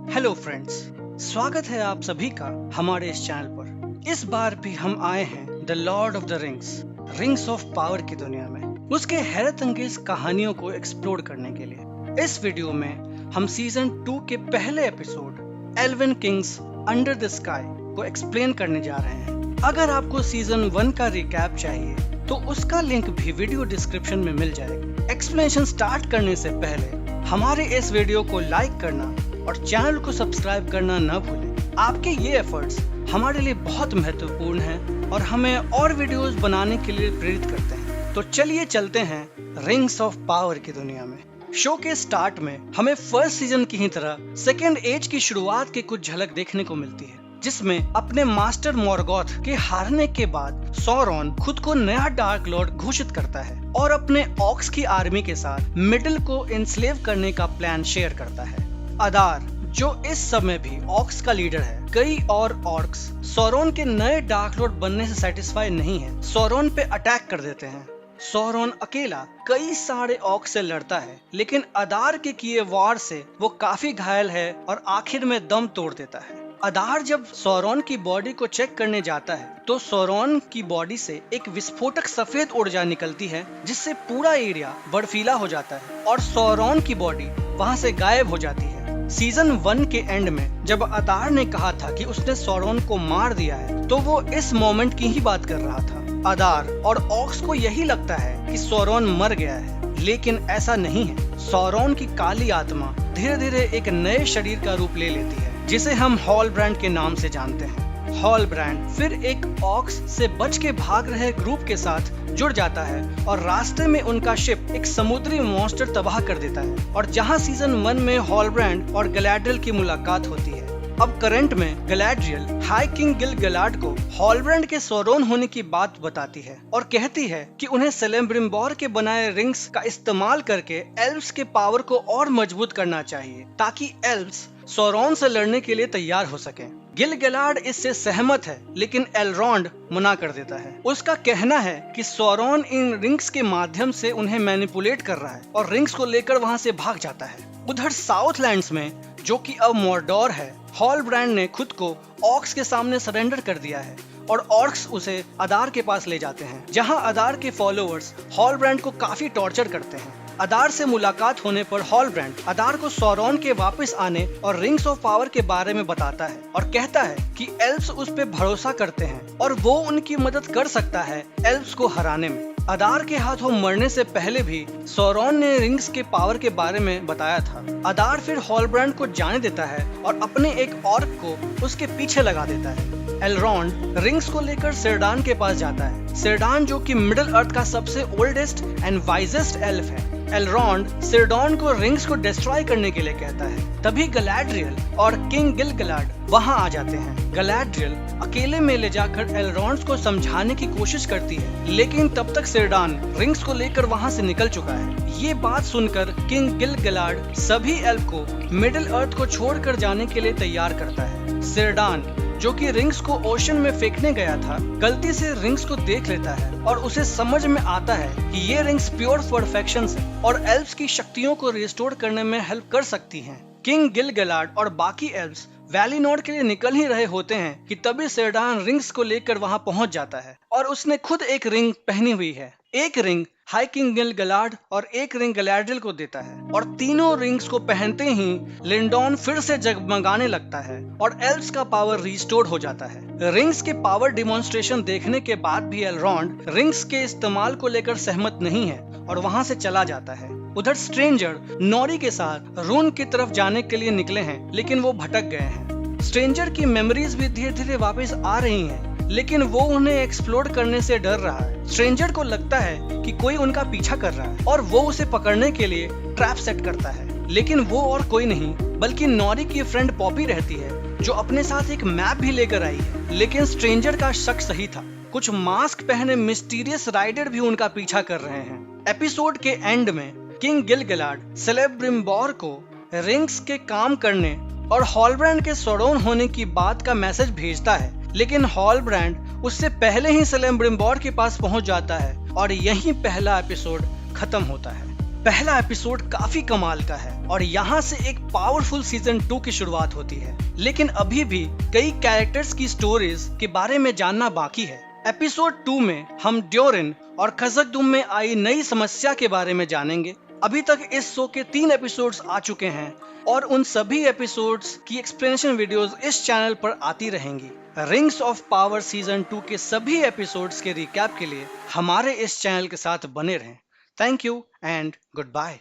Hello friends, स्वागत है आप सभी का हमारे इस चैनल पर। इस बार भी हम आए हैं the Lord of the rings of power की दुनिया में, उसके हैरत अंगेज कहानियों को एक्सप्लोर करने के लिए। इस वीडियो में हम सीजन 2 के पहले episode L1 Kings under the sky को एक्सप्लेन करने जा रहे हैं। अगर आपको सीजन 1 का रिकैप चाहिए तो उसका लिंक भी वीडियो डिस्क्रिप्शन में मिल जाएगा। एक्सप्लेनेशन स्टार्ट करने से पहले हमारे इस वीडियो को लाइक करना और चैनल को सब्सक्राइब करना न भूलें। आपके ये एफर्ट्स हमारे लिए बहुत महत्वपूर्ण हैं और हमें और वीडियोस बनाने के लिए प्रेरित करते हैं। तो चलिए चलते हैं रिंग्स ऑफ पावर की दुनिया में। शो के स्टार्ट में हमें फर्स्ट सीजन की ही तरह सेकेंड एज की शुरुआत की कुछ झलक देखने को मिलती है, जिसमें अपने मास्टर मॉर्गोथ के हारने के बाद सौरॉन खुद को नया डार्क लॉर्ड घोषित करता है और अपने ऑक्स की आर्मी के साथ मिडिल को इंस्लेव करने का प्लान शेयर करता है। अदार, जो इस समय भी ऑक्स का लीडर है, कई और ऑर्क्स सौरॉन के नए डार्क लॉर्ड बनने से सेटिस्फाई नहीं है, सौरॉन पे अटैक कर देते हैं। सौरॉन अकेला कई सारे ऑक्स से लड़ता है, लेकिन अदार के किए वार से वो काफी घायल है और आखिर में दम तोड़ देता है। अदार जब सौरॉन की बॉडी को चेक करने जाता है तो सौरॉन की बॉडी से एक विस्फोटक सफेद ऊर्जा निकलती है, जिससे पूरा एरिया बर्फीला हो जाता है और सौरॉन की बॉडी वहां से गायब हो जाती है। सीजन 1 के एंड में जब अदार ने कहा था कि उसने सौरॉन को मार दिया है, तो वो इस मोमेंट की ही बात कर रहा था। अदार और ऑक्स को यही लगता है कि सौरॉन मर गया है, लेकिन ऐसा नहीं है। सौरॉन की काली आत्मा धीरे धीरे एक नए शरीर का रूप ले लेती है, जिसे हम हॉलब्रांड के नाम से जानते हैं। हॉलब्रांड फिर एक ऑक्स से बच के भाग रहे ग्रुप के साथ जुड़ जाता है और रास्ते में उनका शिप एक समुद्री मॉन्स्टर तबाह कर देता है, और जहां सीजन 1 में हॉलब्रांड और गैलाड्रियल की मुलाकात होती है, अब करंट में गैलाड्रियल हाई किंग गिल-गलाड को हॉलब्रांड के सौरॉन होने की बात बताती है और कहती है कि उन्हें सेलेब्रिम्बोर के बनाए रिंग्स का इस्तेमाल करके एल्व्स के पावर को और मजबूत करना चाहिए, ताकि एल्व्स सौरॉन से लड़ने के लिए तैयार हो सकें। गिल-गलाड इससे सहमत है, लेकिन एलरॉन्ड मना कर देता है। उसका कहना है कि सौरॉन इन रिंग्स के माध्यम से उन्हें मैनिपुलेट कर रहा है और रिंग्स को लेकर वहां से भाग जाता है। उधर साउथलैंड्स में, जो कि अब मॉर्डोर है, हॉलब्रांड ने खुद को ऑक्स के सामने सरेंडर कर दिया है और ऑर्क्स उसे अदार के पास ले जाते हैं, जहां अदार के फॉलोअर्स हॉलब्रांड को काफी टॉर्चर करते हैं। अदार से मुलाकात होने पर हॉलब्रांड अदार को सौरॉन के वापस आने और रिंग्स ऑफ पावर के बारे में बताता है और कहता है कि एल्व्स उस पे भरोसा करते हैं और वो उनकी मदद कर सकता है एल्व्स को हराने में। अदार के हाथों मरने से पहले भी सौरॉन ने रिंग्स के पावर के बारे में बताया था। अदार फिर हॉलब्रांड को जाने देता है और अपने एक ऑर्क को उसके पीछे लगा देता है। एलरॉन्ड रिंग्स को लेकर सिरडान के पास जाता है। सिरडान, जो कि मिडिल अर्थ का सबसे ओल्डेस्ट एंड वाइजेस्ट एल्फ है, एलरॉन्ड सिरडॉन को रिंग्स को डिस्ट्रॉय करने के लिए कहता है। तभी गैलाड्रियल और किंग गिल-गलाड वहां आ जाते हैं। गैलाड्रियल अकेले में ले जाकर एलरॉन्ड को समझाने की कोशिश करती है, लेकिन तब तक सिरडान रिंग्स को लेकर वहां से निकल चुका है। ये बात सुनकर किंग गिल-गलाड सभी एल्फ को मिडिल अर्थ को छोड़कर जाने के लिए तैयार करता है। सिरडान, जो कि रिंग्स को ओशन में फेंकने गया था, गलती से रिंग्स को देख लेता है और उसे समझ में आता है कि ये रिंग्स प्योर परफेक्शन है और एल्व्स की शक्तियों को रिस्टोर करने में हेल्प कर सकती हैं। किंग गिल-गलाड और बाकी एल्व्स वैलीनोर्ड के लिए निकल ही रहे होते हैं कि तभी सिरडान रिंग्स को लेकर वहां पहुंच जाता है और उसने खुद एक रिंग पहनी हुई है। एक रिंग हाई किंग गिल-गलाड और एक रिंग गैलाड्रियल को देता है और तीनों रिंग्स को पहनते ही लिंडॉन फिर से जगमगाने लगता है और एल्व्स का पावर रिस्टोर हो जाता है। रिंग्स के पावर डिमॉन्स्ट्रेशन देखने के बाद भी एलरॉन्ड रिंग्स के इस्तेमाल को लेकर सहमत नहीं है और वहां से चला जाता है। उधर स्ट्रेंजर नॉरी के साथ रून की तरफ जाने के लिए निकले हैं, लेकिन वो भटक गए हैं। स्ट्रेंजर की मेमोरीज भी धीरे धीरे वापस आ रही हैं, लेकिन वो उन्हें एक्सप्लोर करने से डर रहा है। स्ट्रेंजर को लगता है कि कोई उनका पीछा कर रहा है और वो उसे पकड़ने के लिए ट्रैप सेट करता है, लेकिन वो और कोई नहीं बल्कि नॉरी की फ्रेंड पॉपी रहती है, जो अपने साथ एक मैप भी लेकर आई है। लेकिन स्ट्रेंजर का शक सही था, कुछ मास्क पहने मिस्टीरियस राइडर भी उनका पीछा कर रहे हैं। एपिसोड के एंड में किंग गिल-गलाड सेलेब्रिम्बोर को रिंग्स के काम करने और हॉलब्रांड के सौरॉन होने की बात का मैसेज भेजता है, लेकिन हॉलब्रांड उससे पहले ही सेलेब्रिम्बोर के पास पहुंच जाता है और यहीं पहला एपिसोड खत्म होता है। पहला एपिसोड काफी कमाल का है और यहाँ से एक पावरफुल सीजन 2 की शुरुआत होती है, लेकिन अभी भी कई कैरेक्टर्स की स्टोरीज के बारे में जानना बाकी है। एपिसोड 2 में हम ड्योरिन और खजकदुम में आई नई समस्या के बारे में जानेंगे। अभी तक इस शो के 3 एपिसोड्स आ चुके हैं और उन सभी एपिसोड्स की एक्सप्लेनेशन वीडियोस इस चैनल पर आती रहेंगी। रिंग्स ऑफ पावर सीजन 2 के सभी एपिसोड्स के रिकैप के लिए हमारे इस चैनल के साथ बने रहें। Thank you and good bye.